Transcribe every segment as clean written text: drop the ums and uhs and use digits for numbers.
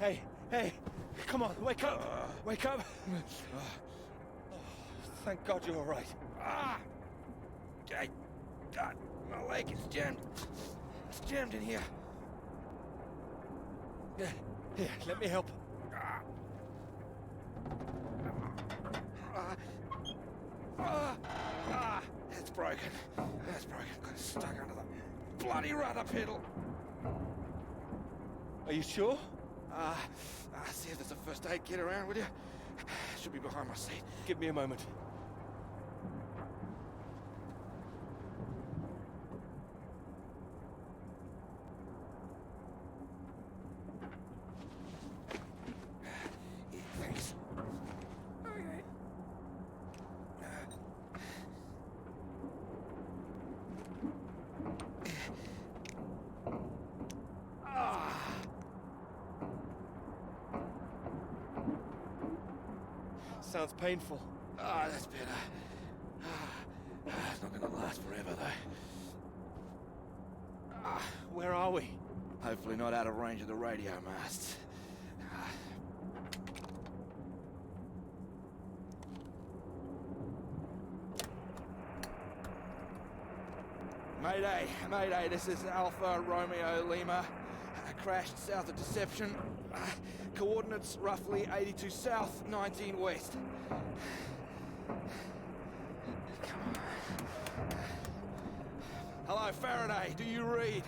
Hey, come on, wake up! Wake up! Thank God you're all right. God, my leg is jammed. It's jammed in here. Here, let me help. It's broken. That's broken. Got stuck under the bloody rudder pedal. Are you sure? See if there's a first aid kit around, will you? Should be behind my seat. Give me a moment. Thanks. Okay. Sounds painful. That's better. It's not gonna last forever, though. Where are we? Hopefully not out of range of the radio masts. Mayday, this is Alpha Romeo Lima. Crashed south of Deception. Coordinates roughly 82 south, 19 west. Come on. Hello, Faraday, do you read?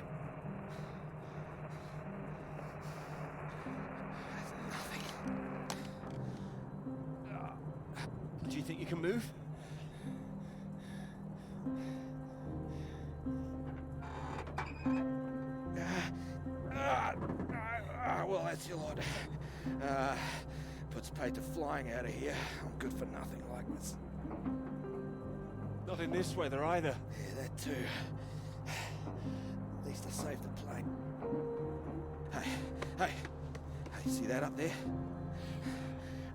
Nothing. Do you think you can move? Well, that's your lot. Puts paid to flying out of here. I'm good for nothing like this. Not in this weather either. Yeah, that too. At least I saved the plane. Hey, see that up there?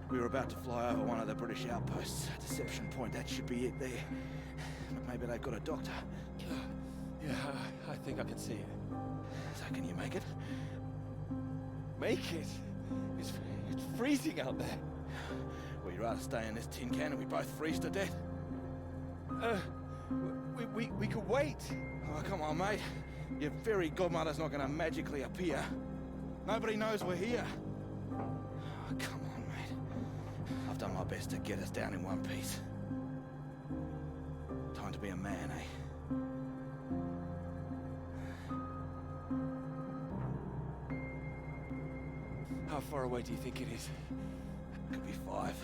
We were about to fly over one of the British outposts. Deception Point, that should be it there. But maybe they've got a doctor. Yeah, I think I can see it. So can you make it? Make it? It's freezing out there. Well, you'd rather stay in this tin can and we both freeze to death? We could wait. Oh, come on, mate. Your fairy godmother's not going to magically appear. Nobody knows we're here. Oh, come on, mate. I've done my best to get us down in one piece. Time to be a man, eh? How far away do you think it is? Could be 5,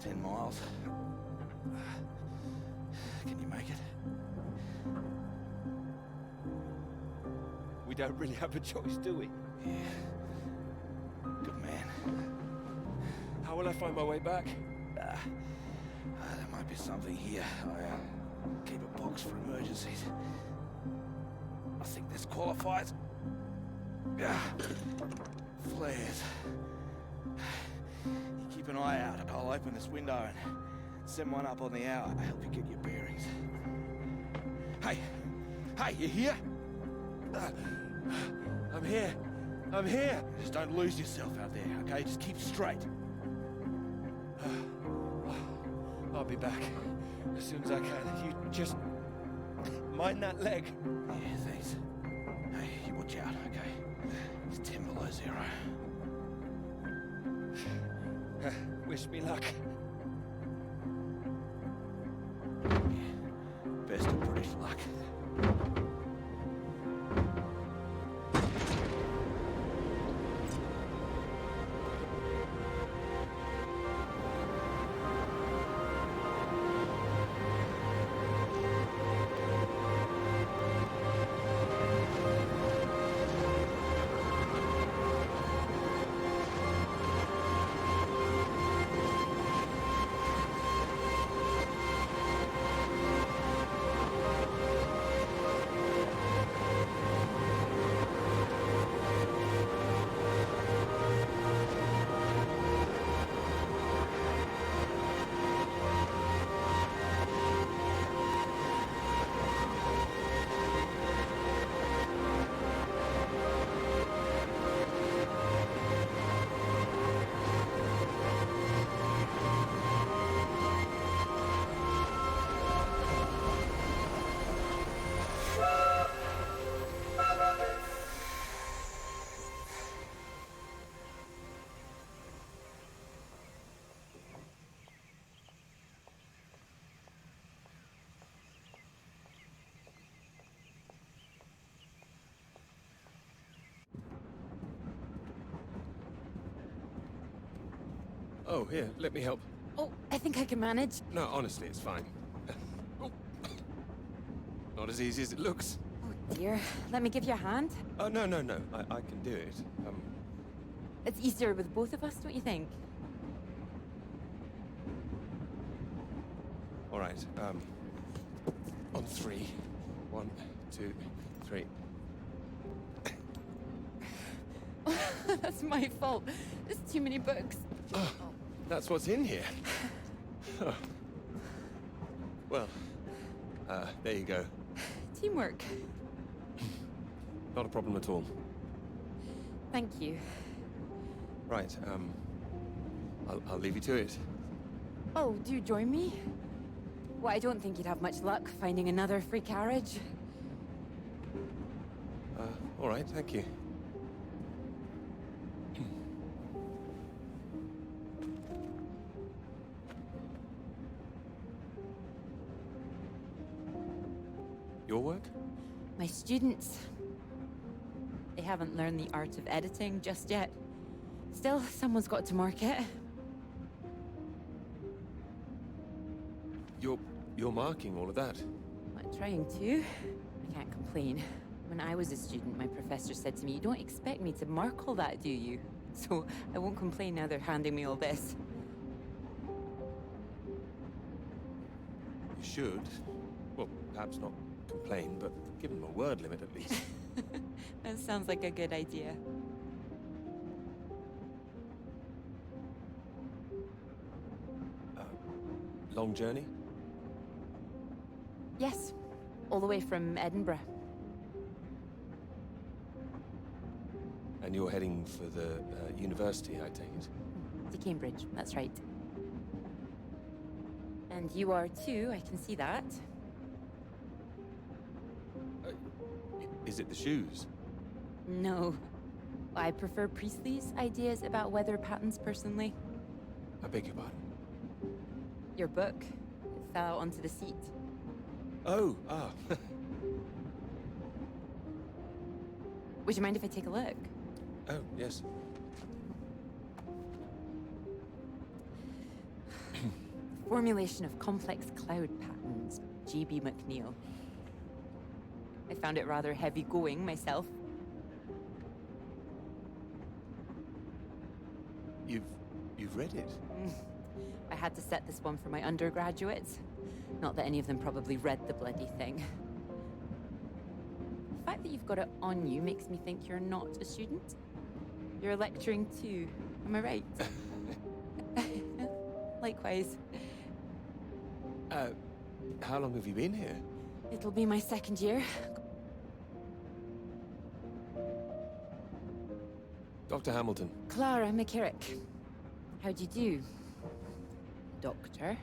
10 miles. Can you make it? We don't really have a choice, do we? Yeah. Good man. How will I find my way back? There might be something here. I keep a box for emergencies. I think this qualifies. Flares. You keep an eye out. I'll open this window and send one up on the hour to help you get your bearings. Hey, you here? I'm here. Just don't lose yourself out there, okay? Just keep straight. I'll be back as soon as I can. You just mind that leg. Yeah, thanks. Hey, you watch out, okay? It's 10 below 0. Wish me luck. Yeah, best of British luck. Oh, here, let me help. Oh, I think I can manage. No, honestly, it's fine. Oh. Not as easy as it looks. Oh dear. Let me give you a hand. Oh, no, no, no. I can do it. It's easier with both of us, don't you think? All right, on three. 1, 2, 3. That's my fault. There's too many books. Oh, that's what's in here. Oh. Well, there you go. Teamwork. Not a problem at all. Thank you. Right, I'll leave you to it. Oh, do you join me? Well, I don't think you'd have much luck finding another free carriage. All right, thank you. Your work? My students. They haven't learned the art of editing just yet. Still, someone's got to mark it. You're marking all of that? I'm trying to. I can't complain. When I was a student, my professor said to me, "You don't expect me to mark all that, do you?" So I won't complain now they're handing me all this. You should. Well, perhaps not complain, but give them a word limit at least. That sounds like a good idea. Long journey? Yes, all the way from Edinburgh. And you're heading for the university, I take it? To Cambridge, that's right. And you are too, I can see that. Is it the shoes? No. I prefer Priestley's ideas about weather patterns personally. I beg your pardon? Your book. It fell out onto the seat. Oh, ah. Would you mind if I take a look? Oh, yes. Formulation of complex cloud patterns, G.B. McNeill. I found it rather heavy going myself. You've read it? I had to set this one for my undergraduates. Not that any of them probably read the bloody thing. The fact that you've got it on you makes me think you're not a student. You're lecturing too, am I right? Likewise. How long have you been here? It'll be my second year. Dr. Hamilton. Clara McKirrick. How do you do, Doctor?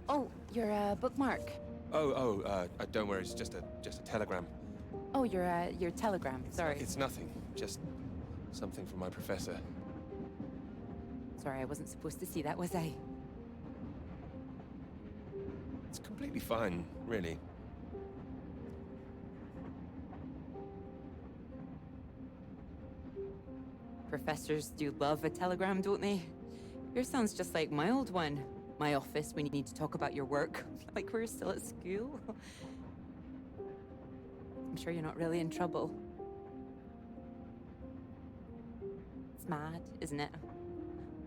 Oh, you're a bookmark. Don't worry, it's just a telegram. Oh, your telegram, sorry. It's nothing, just something from my professor. Sorry, I wasn't supposed to see that, was I? It's completely fine, really. Professors do love a telegram, don't they? Yours sounds just like my old one. My office when you need to talk about your work. Like we're still at school. I'm sure you're not really in trouble. It's mad, isn't it?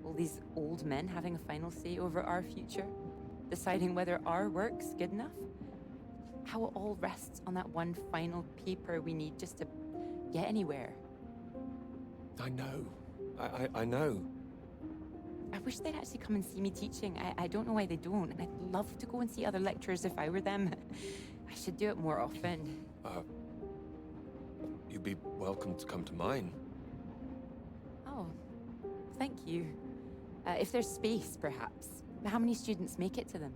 All these old men having a final say over our future. Deciding whether our work's good enough. How it all rests on that one final paper we need just to get anywhere. I know. I know. I wish they'd actually come and see me teaching. I don't know why they don't. And I'd love to go and see other lecturers if I were them. I should do it more often. You'd be welcome to come to mine. Oh, thank you. If there's space, perhaps. How many students make it to them?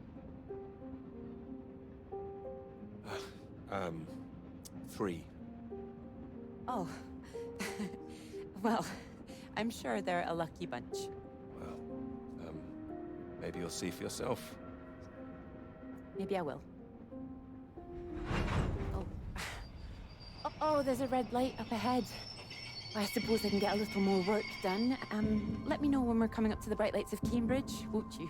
3. Oh. Well, I'm sure they're a lucky bunch. Well, maybe you'll see for yourself. Maybe I will. Oh. Oh, there's a red light up ahead. I suppose I can get a little more work done. Let me know when we're coming up to the bright lights of Cambridge, won't you?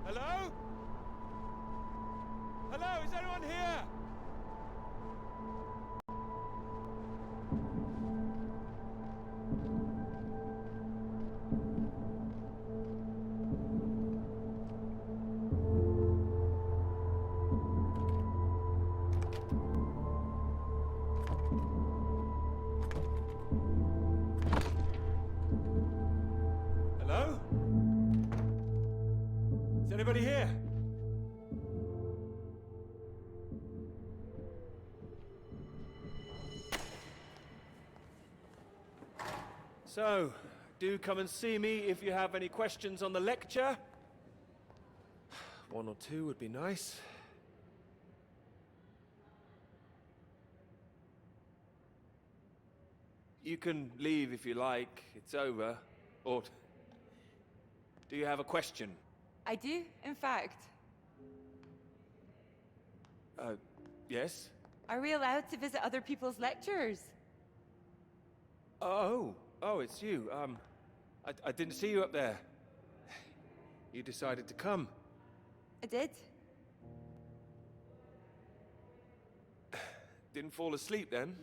Hello? Hello, is anyone here? Hello? Is anybody here? So, do come and see me if you have any questions on the lecture. One or two would be nice. You can leave if you like. It's over. Or do you have a question? I do, in fact. Yes? Are we allowed to visit other people's lectures? Oh, it's you. I didn't see you up there. You decided to come. I did. Didn't fall asleep then?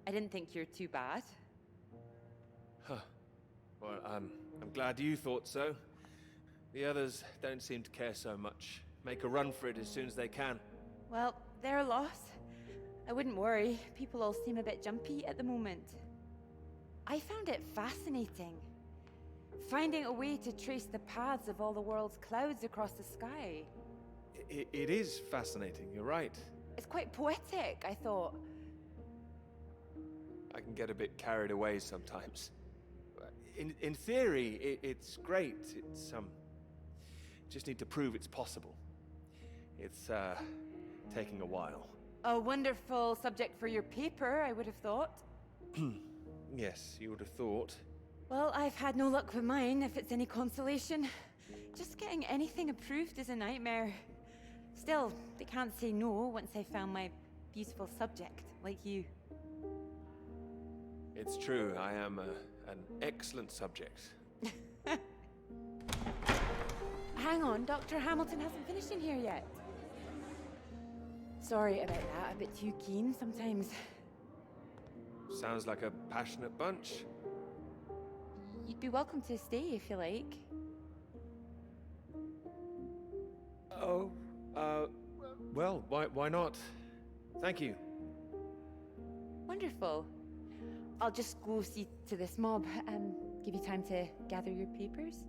I didn't think you're too bad. Huh. Well, I'm glad you thought so. The others don't seem to care so much. Make a run for it as soon as they can. Well, they're a loss. I wouldn't worry. People all seem a bit jumpy at the moment. I found it fascinating. Finding a way to trace the paths of all the world's clouds across the sky. It is fascinating, you're right. It's quite poetic, I thought. I can get a bit carried away sometimes. In theory, it's great. It's, just need to prove it's possible. It's, taking a while. A wonderful subject for your paper, I would have thought. Yes, you would have thought. Well, I've had no luck with mine, if it's any consolation. Just getting anything approved is a nightmare. Still, they can't say no once I found my beautiful subject, like you. It's true, I am an excellent subject. Hang on, Dr. Hamilton hasn't finished in here yet. Sorry about that, a bit too keen sometimes. Sounds like a passionate bunch. You'd be welcome to stay if you like. Oh, well, why not? Thank you. Wonderful. I'll just go see to this mob, give you time to gather your papers.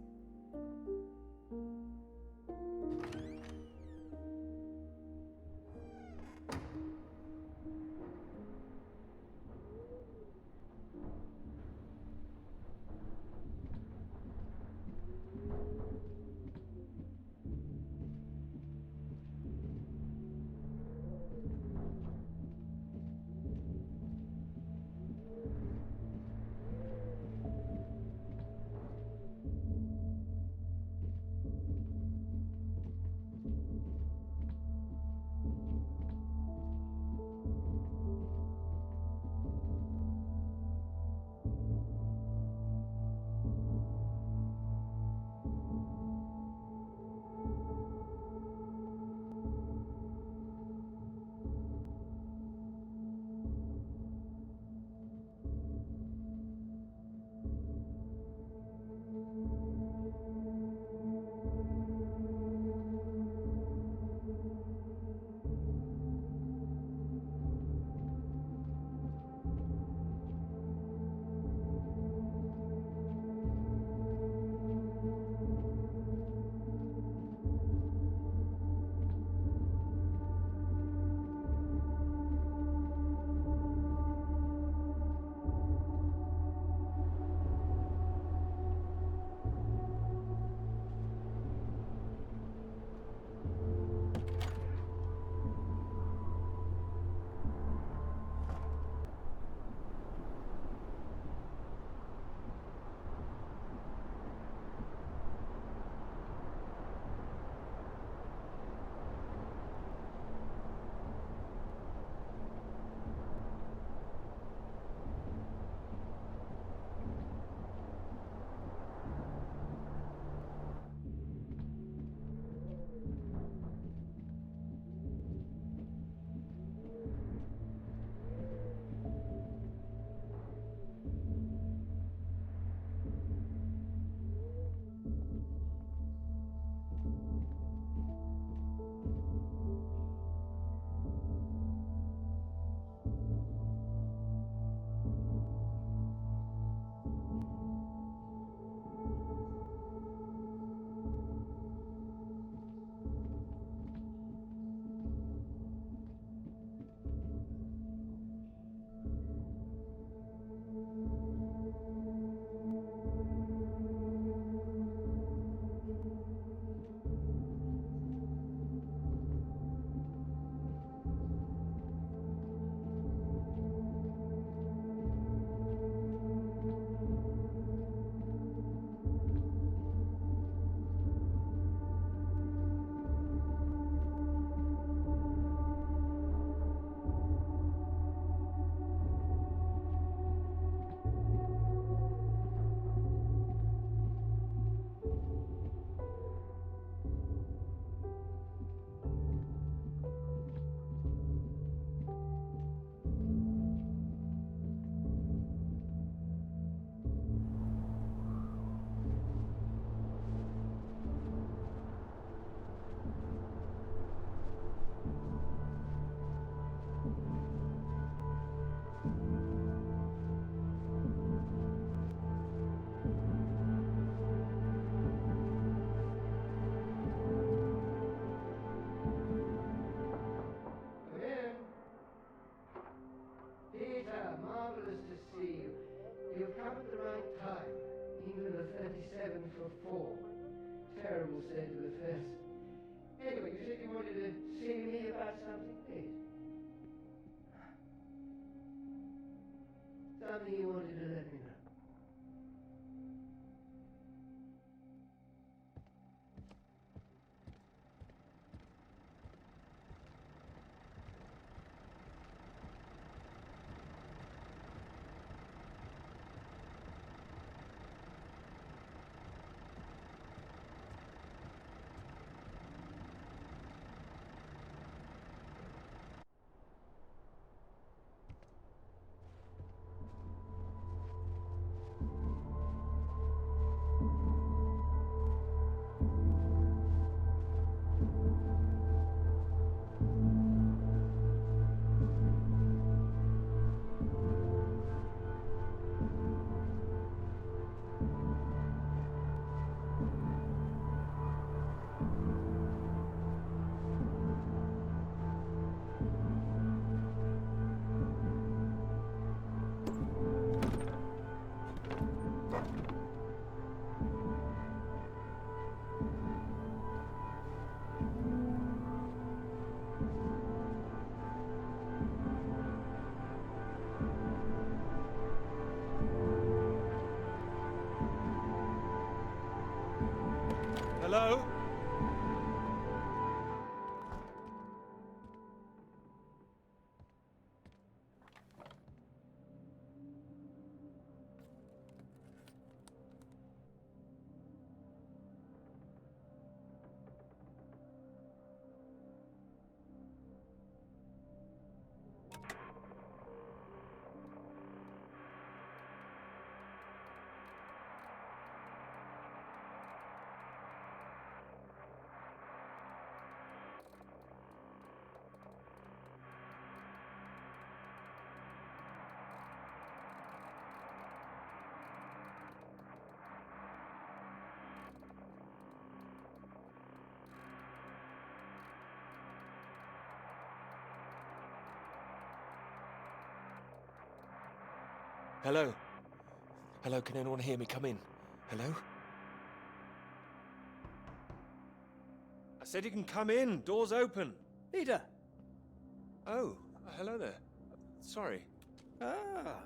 about something, please? Something you wanted to let me know. Hello? Hello? Hello, can anyone hear me? Come in. Hello? I said you can come in. Door's open. Peter! Oh, hello there. Sorry. Ah,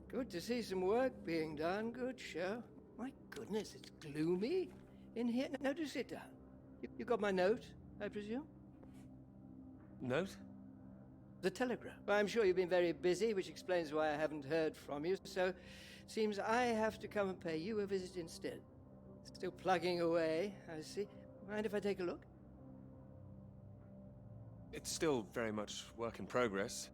good to see some work being done. Good show. My goodness, it's gloomy in here. No, do sit down. You got my note, I presume? Note? The telegram. Well, I'm sure you've been very busy, which explains why I haven't heard from you. So, seems I have to come and pay you a visit instead. Still plugging away, I see. Mind if I take a look? It's still very much work in progress.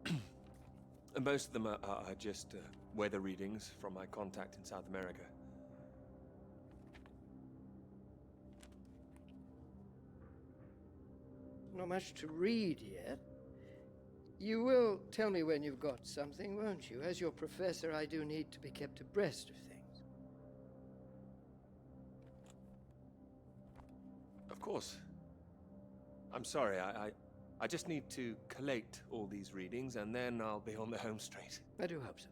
And most of them are just weather readings from my contact in South America. Not much to read yet. You will tell me when you've got something, won't you? As your professor, I do need to be kept abreast of things. Of course. I'm sorry, I just need to collate all these readings, and then I'll be on the home straight. I do hope so.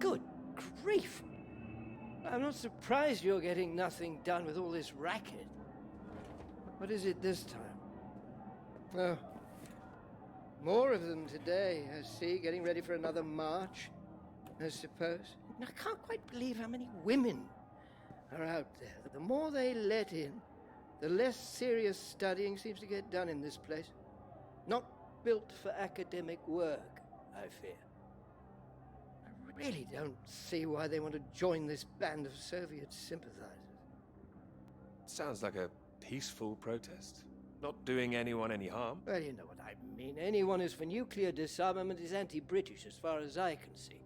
Good grief! I'm not surprised you're getting nothing done with all this racket. What is it this time? Oh, more of them today, I see, getting ready for another march, I suppose. I can't quite believe how many women are out there. The more they let in, the less serious studying seems to get done in this place. Not built for academic work, I fear. I really don't see why they want to join this band of Soviet sympathizers. Sounds like a peaceful protest. Not doing anyone any harm. Well, you know what I mean. Anyone who's for nuclear disarmament is anti-British as far as I can see.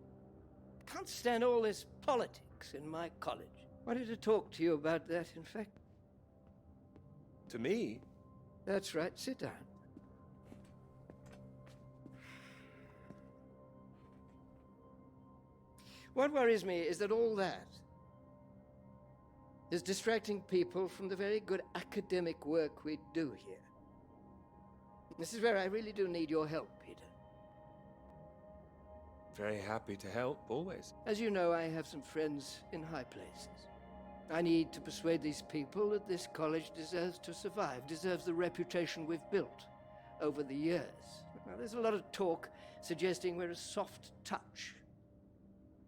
Can't stand all this politics in my college. Wanted to talk to you about that, in fact. To me? That's right. Sit down. What worries me is that all that is distracting people from the very good academic work we do here. This is where I really do need your help, Peter. Very happy to help, always. As you know, I have some friends in high places. I need to persuade these people that this college deserves to survive, deserves the reputation we've built over the years. Now, there's a lot of talk suggesting we're a soft touch,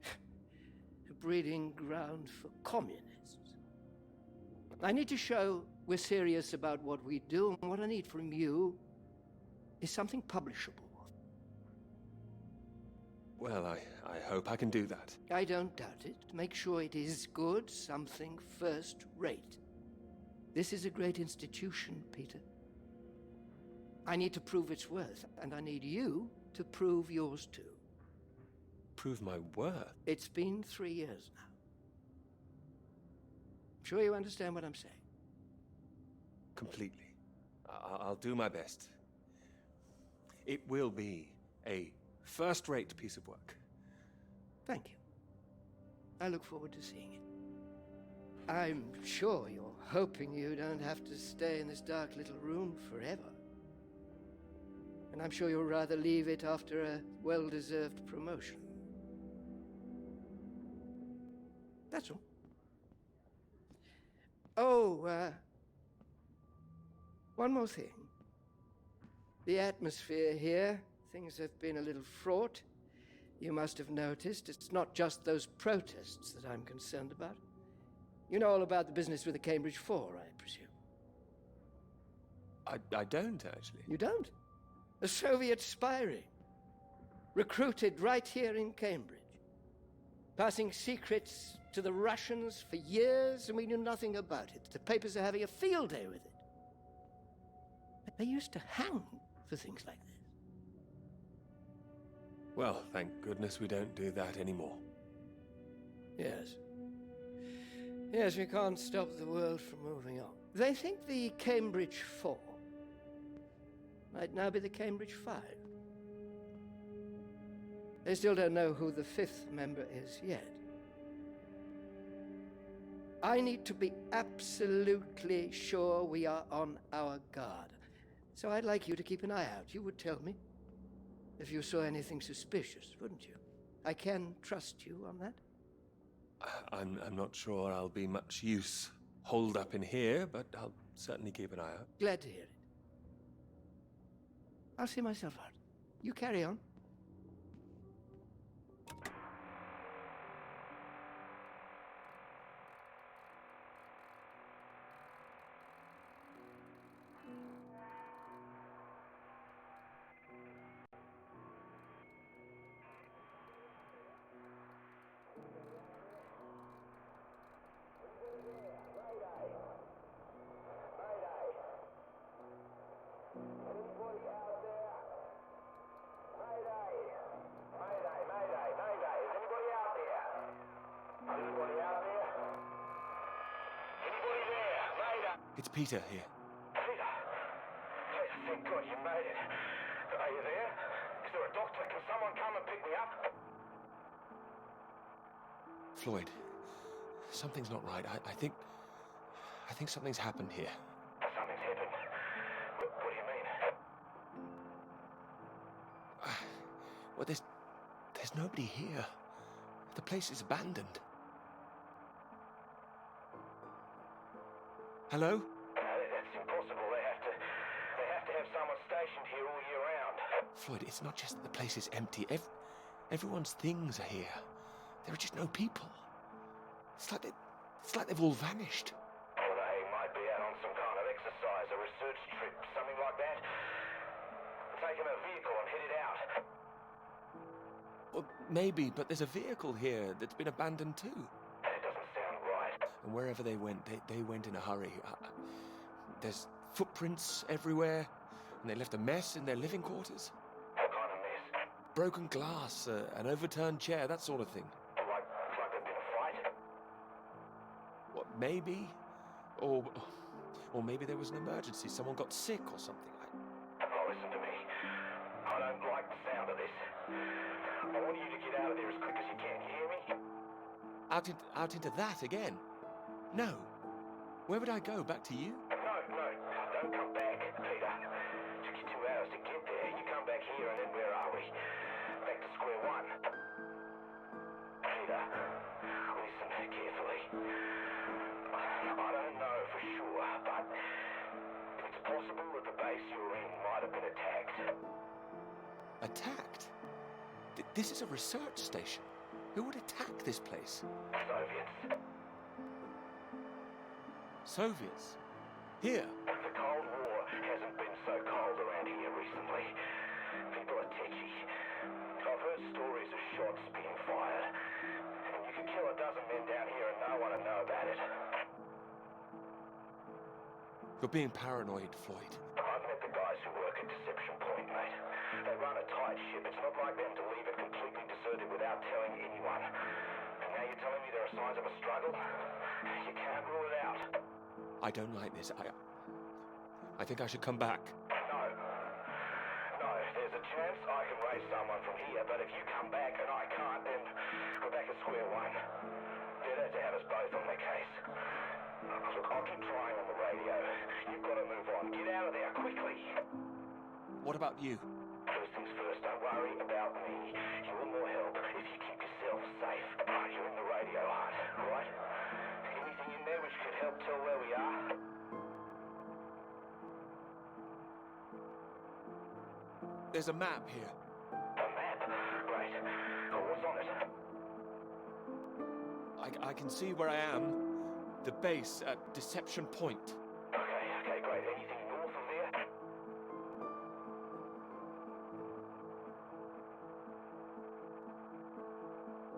a breeding ground for communists. I need to show we're serious about what we do, and what I need from you is something publishable. Well, I hope I can do that. I don't doubt it. Make sure it is good, something first rate. This is a great institution, Peter. I need to prove its worth, and I need you to prove yours too. Prove my worth? It's been 3 years now. Sure you understand what I'm saying? Completely. I'll do my best. It will be a first-rate piece of work. Thank you. I look forward to seeing it. I'm sure you're hoping you don't have to stay in this dark little room forever. And I'm sure you'll rather leave it after a well-deserved promotion. That's all. Oh, one more thing. The atmosphere here, things have been a little fraught. You must have noticed it's not just those protests that I'm concerned about. You know all about the business with the Cambridge Four, I presume. I don't, actually. You don't? A Soviet spy ring. Recruited right here in Cambridge. Passing secrets to the Russians for years, and we knew nothing about it. The papers are having a field day with it. They used to hang for things like this. Well, thank goodness we don't do that anymore. Yes. Yes, we can't stop the world from moving on. They think the Cambridge Four might now be the Cambridge Five. They still don't know who the fifth member is yet. I need to be absolutely sure we are on our guard. So I'd like you to keep an eye out. You would tell me if you saw anything suspicious, wouldn't you? I can trust you on that? I'm not sure I'll be much use holed up in here, but I'll certainly keep an eye out. Glad to hear it. I'll see myself out. You carry on. It's Peter here. Peter! Thank God you made it. Are you there? Is there a doctor? Can someone come and pick me up? Floyd, something's not right. I think something's happened here. Something's happened. What do you mean? Well, there's nobody here. The place is abandoned. Hello? That's impossible. They have to have someone stationed here all year round. Floyd, it's not just that the place is empty. Everyone's things are here. There are just no people. It's like they've all vanished. Well, they might be out on some kind of exercise, a research trip, something like that. Taking a vehicle and headed out. Well, maybe, but there's a vehicle here that's been abandoned too. That doesn't sound right. And wherever they went, they went in a hurry. There's footprints everywhere, and they left a mess in their living quarters. What kind of mess? Broken glass, an overturned chair, that sort of thing. Like there'd been a fight? What, maybe? Or maybe there was an emergency. Someone got sick or something. Oh, listen to me. I don't like the sound of this. I want you to get out of there as quick as you can. You hear me? Out into that again? No. Where would I go? Back to you? No, don't come back, Peter. Took you 2 hours to get there. You come back here and then where are we? Back to square one. Peter, listen carefully. place you were in might have been attacked. Attacked? This is a research station. Who would attack this place? Soviets. Soviets? Here? The Cold War hasn't been so cold around here recently. People are tetchy. I've heard stories of shots being fired. And you could kill a dozen men down here and no one would know about it. You're being paranoid, Floyd. I've met the guys who work at Deception Point, mate. They run a tight ship. It's not like them to leave it completely deserted without telling anyone. And now you're telling me there are signs of a struggle? You can't rule it out. I don't like this. I think I should come back. No. No, there's a chance I can raise someone from here, but if you come back and I can't, then we're back at square one. Better to have us both on the case. Look, I'll keep trying on the radio. You've got to move on. Get out of there, quickly. What about you? First things first, don't worry about me. You want more help if you keep yourself safe. You're in the radio hut, right? Anything in there which could help tell where we are? There's a map here. A map? Great. Oh, what's on it? I can see where I am. The base at Deception Point. Okay, great. Anything north of there?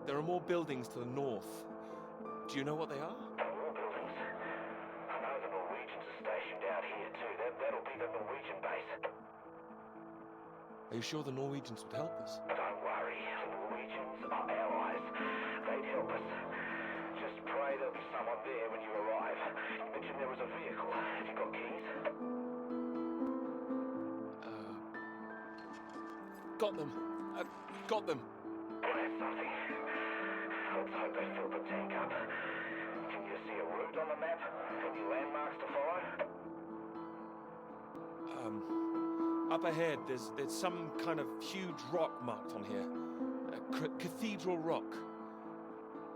There are more buildings to the north. Do you know what they are? More buildings. I know the Norwegians are stationed out here too. That'll be the Norwegian base. Are you sure the Norwegians would help us? Don't worry. The Norwegians are allies. They'd help us. Just pray there'll be someone there when you arrive. You mentioned there was a vehicle. Have you got keys? Got them. Got them. Well, that's something. Let's hope they fill the tank up. Can you see a route on the map? Any landmarks to follow? Up ahead, there's some kind of huge rock marked on here. Cathedral Rock.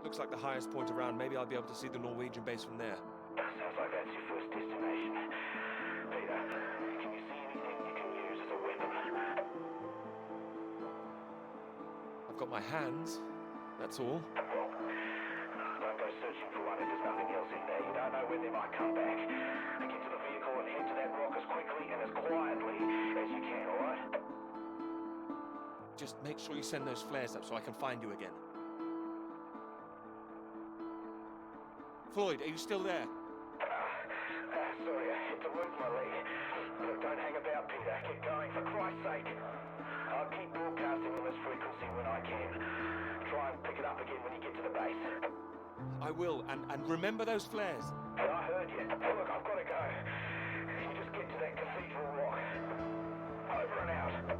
Looks like the highest point around. Maybe I'll be able to see the Norwegian base from there. Sounds like that's your first destination. Peter, can you see anything you can use as a weapon? I've got my hands. That's all. Well, don't go searching for one if there's nothing else in there. You don't know when they might come back. Get to the vehicle and head to that rock as quickly and as quietly as you can, alright? Just make sure you send those flares up so I can find you again. Floyd, are you still there? Sorry, I had to lose my leg. Look, don't hang about, Peter. Get going, for Christ's sake. I'll keep broadcasting on this frequency when I can. Try and pick it up again when you get to the base. I will, and remember those flares. I heard you. Look, I've got to go. You just get to that Cathedral Rock. Over and out.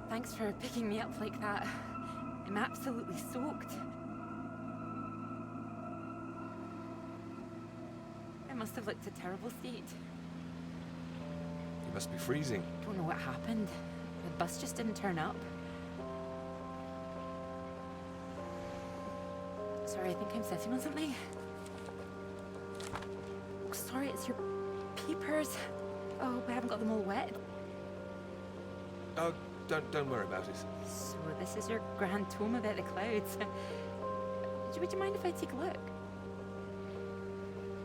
Thanks for picking me up like that. I'm absolutely soaked. I must have looked a terrible state. You must be freezing. Don't know what happened. The bus just didn't turn up. Sorry, I think I'm sitting on something. Oh, sorry, it's your papers. Oh, I haven't got them all wet. Oh, don't worry about it. So this is your grand tome about the clouds. Would you mind if I take a look?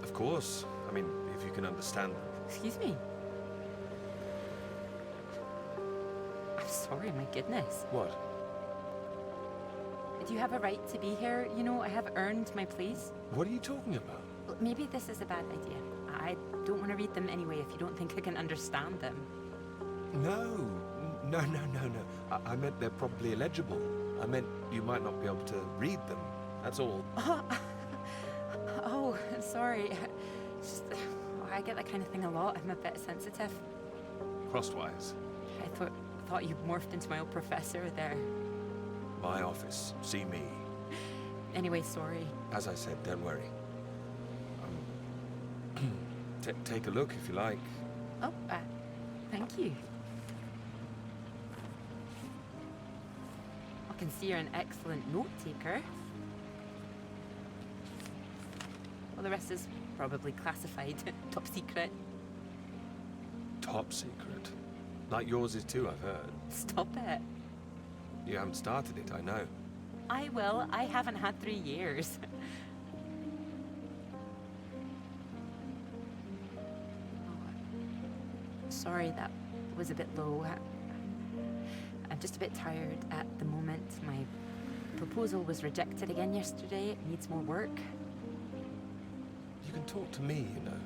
Of course. I mean, if you can understand them. Excuse me. I'm sorry, my goodness. What? Do you have a right to be here? You know, I have earned my place. What are you talking about? Well, maybe this is a bad idea. I don't want to read them anyway if you don't think I can understand them. No. I meant they're probably illegible. I meant you might not be able to read them. That's all. Oh, sorry. Just, I get that kind of thing a lot. I'm a bit sensitive. Crosswise. I thought you morphed into my old professor there. My office. See me. Anyway, sorry. As I said, don't worry. Take a look if you like. Oh, thank you. I can see you're an excellent note taker. Well, the rest is probably classified, top secret. Top secret. Like yours is too, I've heard. Stop it. You haven't started it, I know. I will. I haven't had 3 years. Sorry, that was a bit low. I'm just a bit tired at the moment. My proposal was rejected again yesterday. It needs more work. You can talk to me, you know.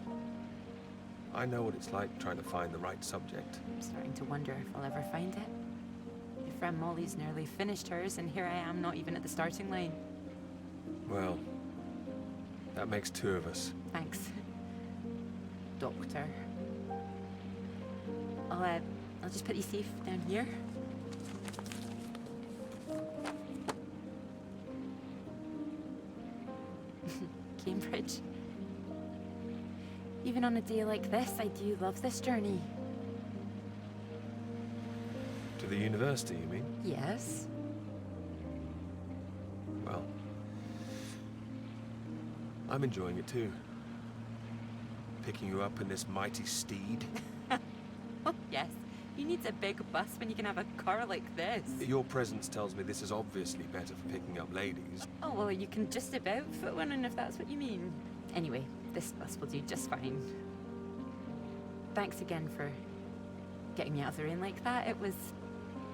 I know what it's like trying to find the right subject. I'm starting to wonder if I'll ever find it. My friend Molly's nearly finished hers, and here I am, not even at the starting line. Well, that makes 2 of us. Thanks, Doctor. I'll just put you safe down here. Cambridge. Even on a day like this, I do love this journey. To the university, you mean? Yes. Well, I'm enjoying it too. Picking you up in this mighty steed. Oh, yes. Who needs a big bus when you can have a car like this? Your presence tells me this is obviously better for picking up ladies. Oh, well, you can just about fit one in if that's what you mean. Anyway, this bus will do just fine. Thanks again for getting me out of the rain like that. It was...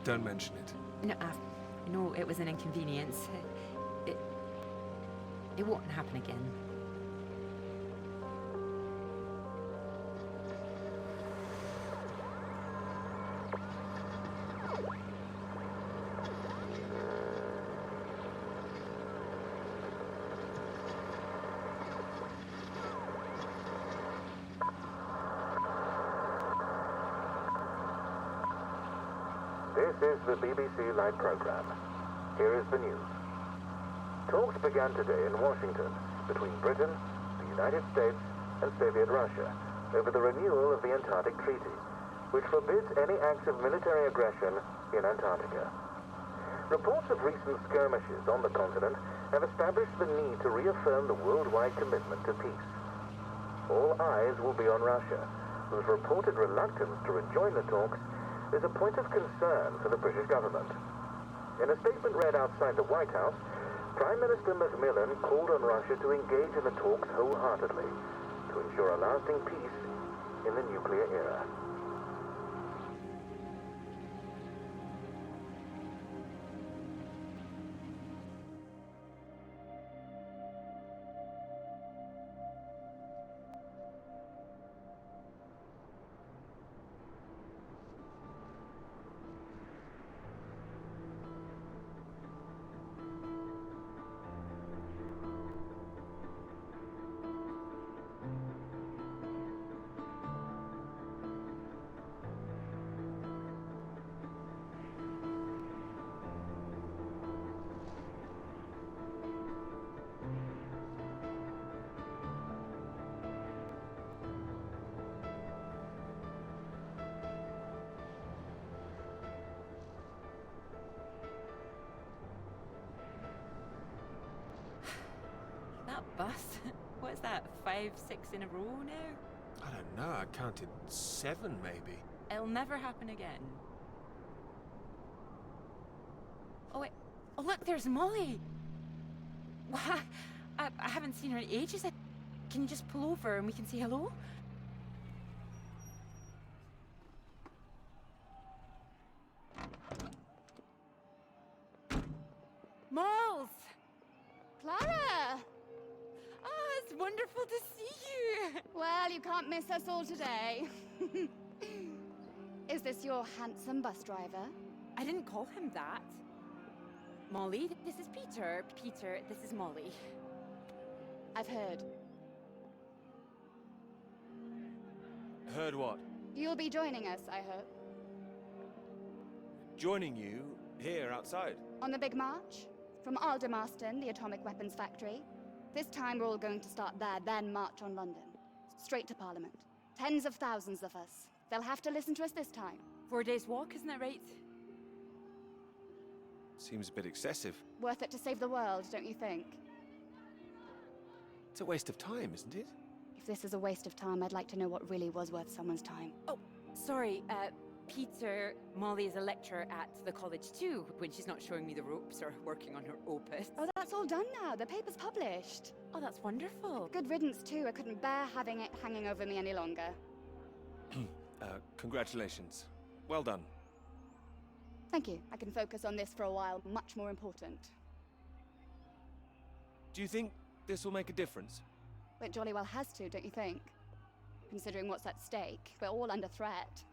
Don't mention it. No, I know it was an inconvenience. It won't happen again. This is the BBC Live program. Here is the news. Talks began today in Washington between Britain, the United States, and Soviet Russia over the renewal of the Antarctic Treaty, which forbids any acts of military aggression in Antarctica. Reports of recent skirmishes on the continent have established the need to reaffirm the worldwide commitment to peace. All eyes will be on Russia, whose reported reluctance to rejoin the talks is a point of concern for the British government. In a statement read outside the White House, Prime Minister Macmillan called on Russia to engage in the talks wholeheartedly to ensure a lasting peace in the nuclear era. bus. What's that, 5, 6 in a row now? I don't know, I counted 7 maybe. It'll never happen again. Oh, wait. Oh, look, there's Molly. Wha- I haven't seen her in ages. Can you just pull over and we can say hello? Moles! Clara! Oh, it's wonderful to see you. Well, you can't miss us all today. Is this your handsome bus driver? I didn't call him that. Molly, this is Peter. Peter, this is Molly. I've heard. Heard what? You'll be joining us, I hope. Joining you here outside. On the big march? From Aldermaston, the atomic weapons factory. This time we're all going to start there, then march on London. Straight to Parliament. Tens of thousands of us. They'll have to listen to us this time. 4 days walk, isn't that right? Seems a bit excessive. Worth it to save the world, don't you think? It's a waste of time, isn't it? If this is a waste of time, I'd like to know what really was worth someone's time. Oh, sorry, Peter, Molly is a lecturer at the college too, when she's not showing me the ropes or working on her opus. Oh, that's all done now. The paper's published. Oh, that's wonderful. Good riddance, too. I couldn't bear having it hanging over me any longer. Congratulations. Well done. Thank you. I can focus on this for a while. Much more important. Do you think this will make a difference? It jolly well has to, don't you think? Considering what's at stake, we're all under threat.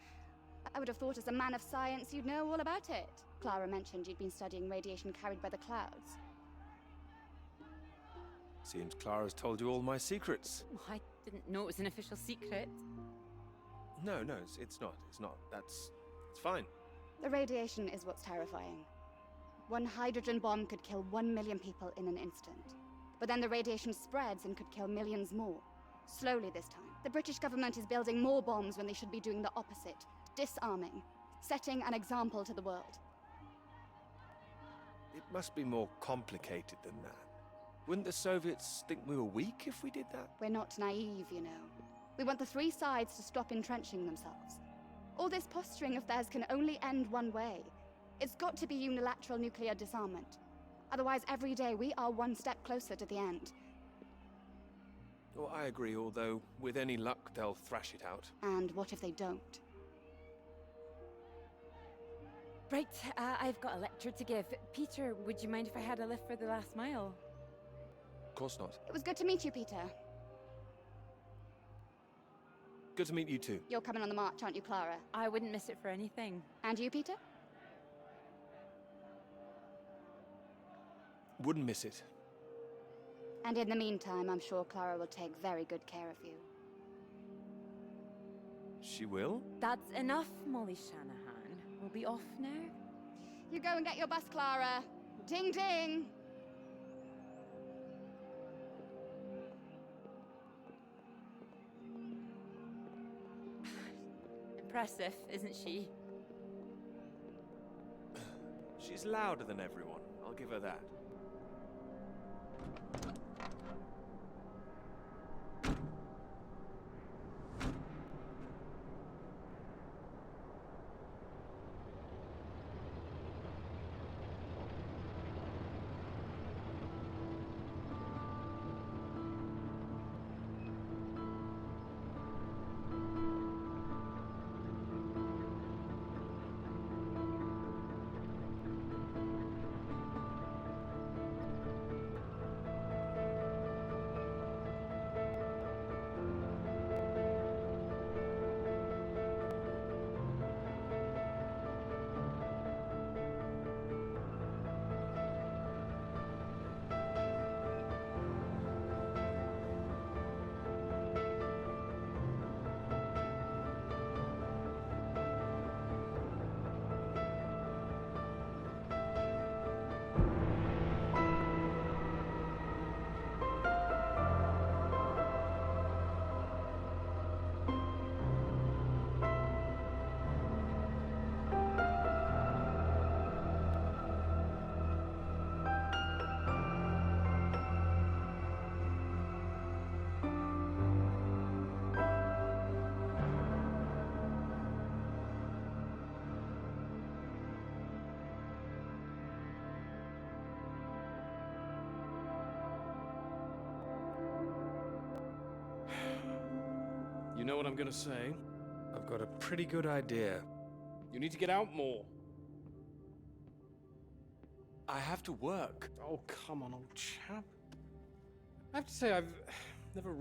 I would have thought as a man of science you'd know all about it. Clara mentioned you'd been studying radiation carried by the clouds. Seems Clara's told you all my secrets. Oh, I didn't know it was an official secret. No, it's not. It's fine. The radiation is what's terrifying. One hydrogen bomb could kill 1 million people in an instant. But then the radiation spreads and could kill millions more. Slowly this time. The British government is building more bombs when they should be doing the opposite. Disarming. Setting an example to the world. It must be more complicated than that. Wouldn't the Soviets think we were weak if we did that? We're not naive, you know. We want the three sides to stop entrenching themselves. All this posturing of theirs can only end one way. It's got to be unilateral nuclear disarmament. Otherwise, every day we are one step closer to the end. Well, I agree, although with any luck they'll thrash it out. And what if they don't? Right, I've got a lecture to give. Peter, would you mind if I had a lift for the last mile? Of course not. It was good to meet you, Peter. Good to meet you too. You're coming on the march, aren't you, Clara? I wouldn't miss it for anything. And you, Peter? Wouldn't miss it. And in the meantime, I'm sure Clara will take very good care of you. She will? That's enough, Molly Shanahan. We'll be off now. You go and get your bus, Clara. Ding, ding! Impressive, isn't she? She's louder than everyone. I'll give her that. know what I'm gonna say. I've got a pretty good idea. You need to get out more. I have to work. Oh, come on, old chap. I have to say, I've never